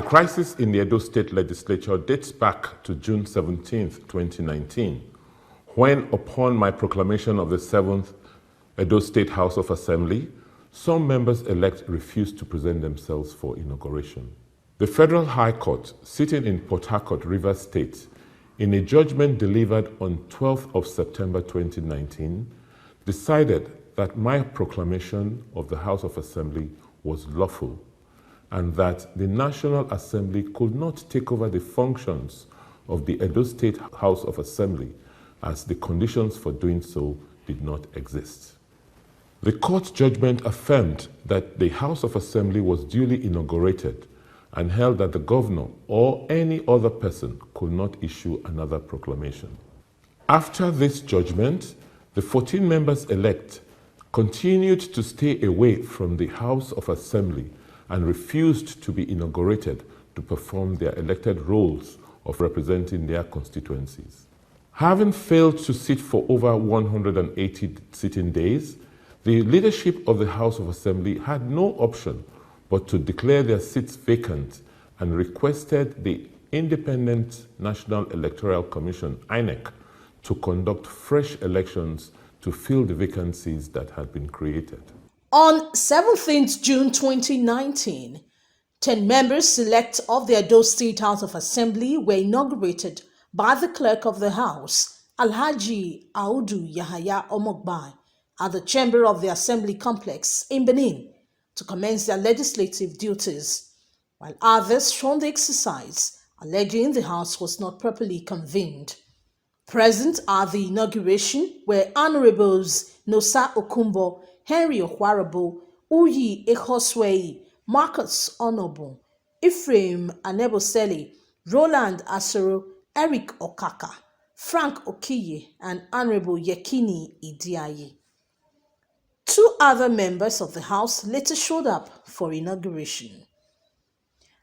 The crisis in the Edo State Legislature dates back to June 17, 2019, when, upon my proclamation of the 7th Edo State House of Assembly, some members-elect refused to present themselves for inauguration. The Federal High Court, sitting in Port Harcourt, Rivers State, in a judgment delivered on 12th of September 2019, decided that my proclamation of the House of Assembly was lawful and that the National Assembly could not take over the functions of the Edo State House of Assembly, as the conditions for doing so did not exist. The court judgment affirmed that the House of Assembly was duly inaugurated and held that the governor or any other person could not issue another proclamation. After this judgment, the 14 members-elect continued to stay away from the House of Assembly and refused to be inaugurated to perform their elected roles of representing their constituencies. Having failed to sit for over 180 sitting days, the leadership of the House of Assembly had no option but to declare their seats vacant and requested the Independent National Electoral Commission, INEC, to conduct fresh elections to fill the vacancies that had been created. On 17th June 2019, 10 members-elect of the Edo State House of Assembly were inaugurated by the Clerk of the House, Alhaji Audu Yahaya Omogbai, at the Chamber of the Assembly Complex in Benin to commence their legislative duties, while others shunned the exercise, alleging the House was not properly convened. Present at the inauguration were Honorables Nosa Okumbo, Henry Okwarabo, Uyi Ekoswei, Marcus Onobu, Ephraim Anebosele, Roland Asoro, Eric Okaka, Frank Okiye, and Honorable Yekini Idiaye. 2 other members of the House later showed up for inauguration.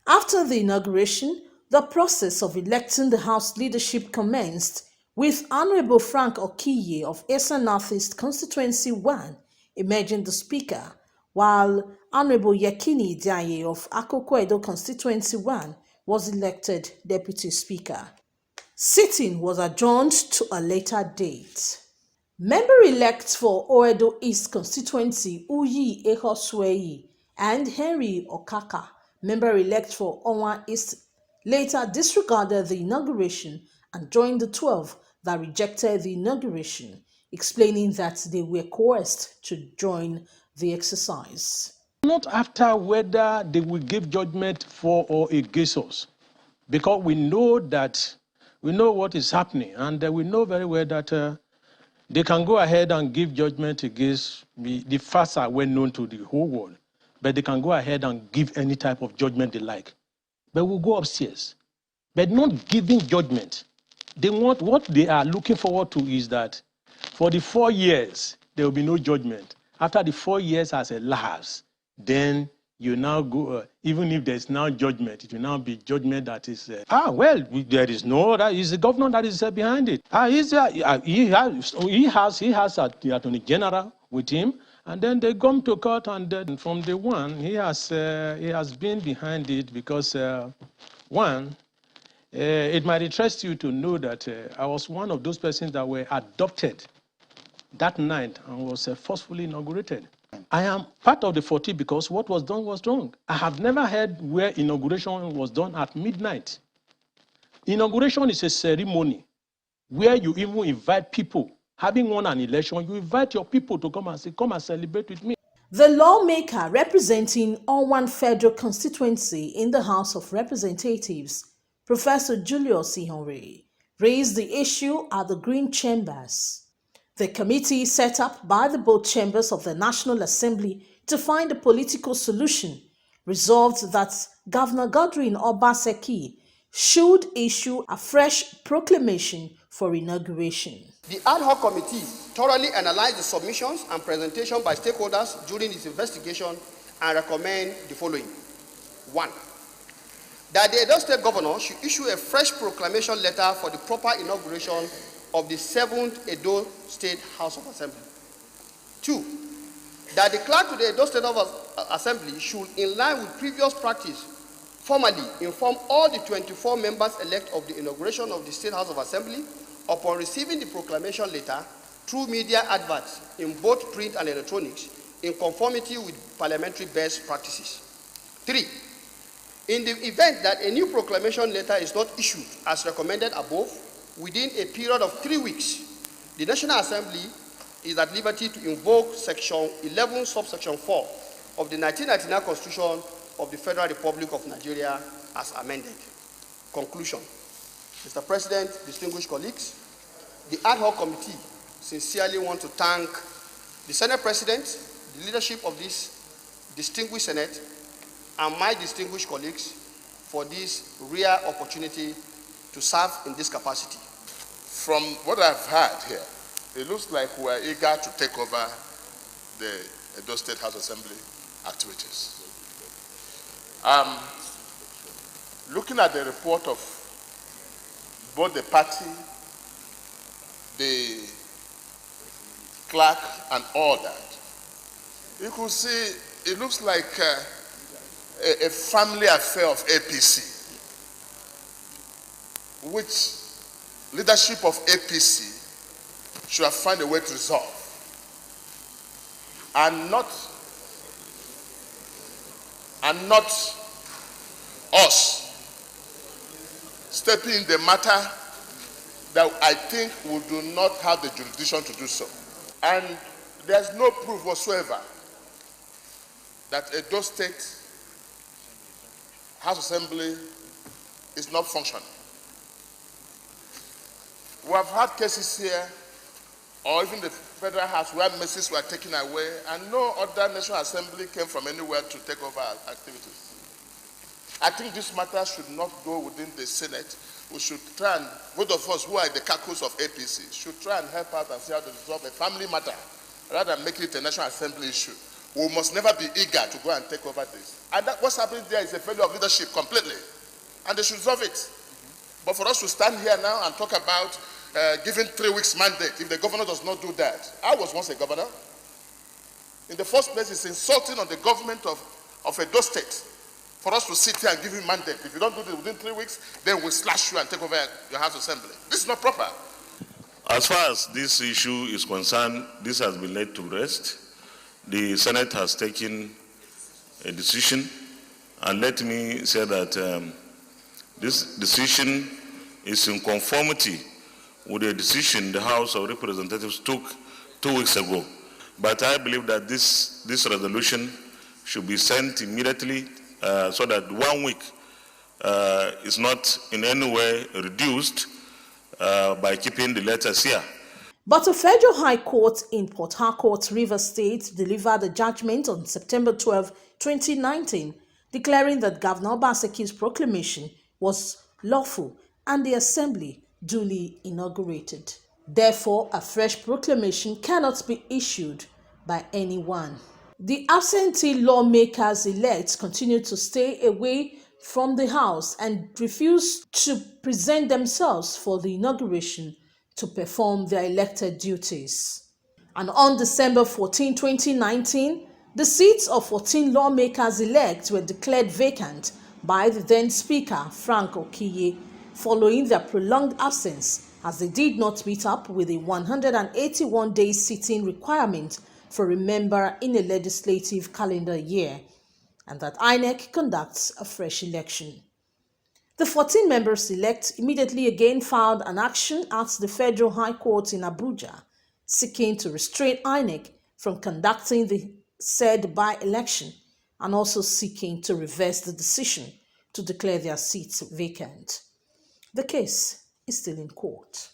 After the inauguration, the process of electing the House leadership commenced, with Honorable Frank Okiye of Esa Northeast Constituency 1 emerging the Speaker, while Honorable Yekini Idiaye of Akoko Edo Constituency 1 was elected Deputy Speaker. Sitting was adjourned to a later date. Member-elects for Oedo East Constituency Uyi Ehoswei and Henry Okaka, member-elect for Onwa East, later disregarded the inauguration and joined the 12 that rejected the inauguration, explaining that they were coerced to join the exercise. Not after whether they will give judgment for or against us, because we know what is happening, and we know very well that they can go ahead and give judgment against me. The facts are well known to the whole world, but they can go ahead and give any type of judgment they like. But we'll go upstairs, but not giving judgment. They want, what they are looking forward to is that for the 4 years, there will be no judgment. After the 4 years has elapsed, then you now go, even if there's now judgment, it will now be judgment that is, there is no, that is the governor that is behind it. He has the Attorney General with him, and then they come to court, and then from the one, he has been behind it because, it might interest you to know that I was one of those persons that were adopted that night and was forcefully inaugurated. I am part of the 40 because what was done was wrong. I have never heard where inauguration was done at midnight. Inauguration is a ceremony where you even invite people. Having won an election, you invite your people to come and say, come and celebrate with me. The lawmaker representing Onwan Federal Constituency in the House of Representatives, Professor Julius Ihonre, raised the issue at the Green Chambers. The committee set up by the both chambers of the National Assembly to find a political solution resolved that Governor Godwin Obaseki should issue a fresh proclamation for inauguration. The ad hoc committee thoroughly analyzed the submissions and presentation by stakeholders during its investigation and recommend the following. 1. That the Edo State Governor should issue a fresh proclamation letter for the proper inauguration of the 7th Edo State House of Assembly. 2. That the clerk to the Edo State Assembly should, in line with previous practice, formally inform all the 24 members-elect of the inauguration of the State House of Assembly upon receiving the proclamation letter through media adverts in both print and electronics in conformity with parliamentary best practices. 3. In the event that a new proclamation letter is not issued as recommended above, within a period of 3 weeks, the National Assembly is at liberty to invoke Section 11, subsection 4 of the 1999 Constitution of the Federal Republic of Nigeria as amended. Conclusion. Mr. President, distinguished colleagues, the ad hoc committee sincerely want to thank the Senate President, the leadership of this distinguished Senate, and my distinguished colleagues for this rare opportunity to serve in this capacity. From what I've heard here, it looks like we are eager to take over the Edo State House Assembly activities. Looking at the report of both the party, the clerk, and all that, you could see it looks like a family affair of APC, which leadership of APC should have found a way to resolve, and not us stepping in the matter that I think we do not have the jurisdiction to do so. And there's no proof whatsoever that Edo State House Assembly is not functioning. We have had cases here, or even the Federal House, where messages were taken away, and no other National Assembly came from anywhere to take over our activities. I think this matter should not go within the Senate. We should try and, both of us who are the caucus of APC, should try and help out and see how to resolve a family matter, rather than making it a National Assembly issue. We must never be eager to go and take over this. And what's happening there is a failure of leadership completely, and they should resolve it. But for us to stand here now and talk about giving 3 weeks mandate if the governor does not do that. I was once a governor. In the first place, it's insulting on the government of Edo State for us to sit here and give him mandate. If you don't do this within 3 weeks, then we'll slash you and take over your House Assembly. This is not proper. As far as this issue is concerned, this has been laid to rest. The Senate has taken a decision, and let me say that this decision is in conformity with the decision the House of Representatives took 2 weeks ago. But I believe that this resolution should be sent immediately so that 1 week is not in any way reduced by keeping the letters here. But a federal high court in Port Harcourt, Rivers State, delivered a judgment on September 12, 2019, declaring that Governor Obaseki's proclamation was lawful and the assembly duly inaugurated. Therefore, a fresh proclamation cannot be issued by anyone. The absentee lawmakers-elect continue to stay away from the House and refuse to present themselves for the inauguration to perform their elected duties. And on December 14, 2019, the seats of 14 lawmakers-elect were declared vacant by the then Speaker, Frank Okiye, following their prolonged absence, as they did not meet up with a 181-day sitting requirement for a member in a legislative calendar year, and that INEC conducts a fresh election. The 14 members-elect immediately again filed an action at the Federal High Court in Abuja, seeking to restrain INEC from conducting the said by-election, and also seeking to reverse the decision to declare their seats vacant. The case is still in court.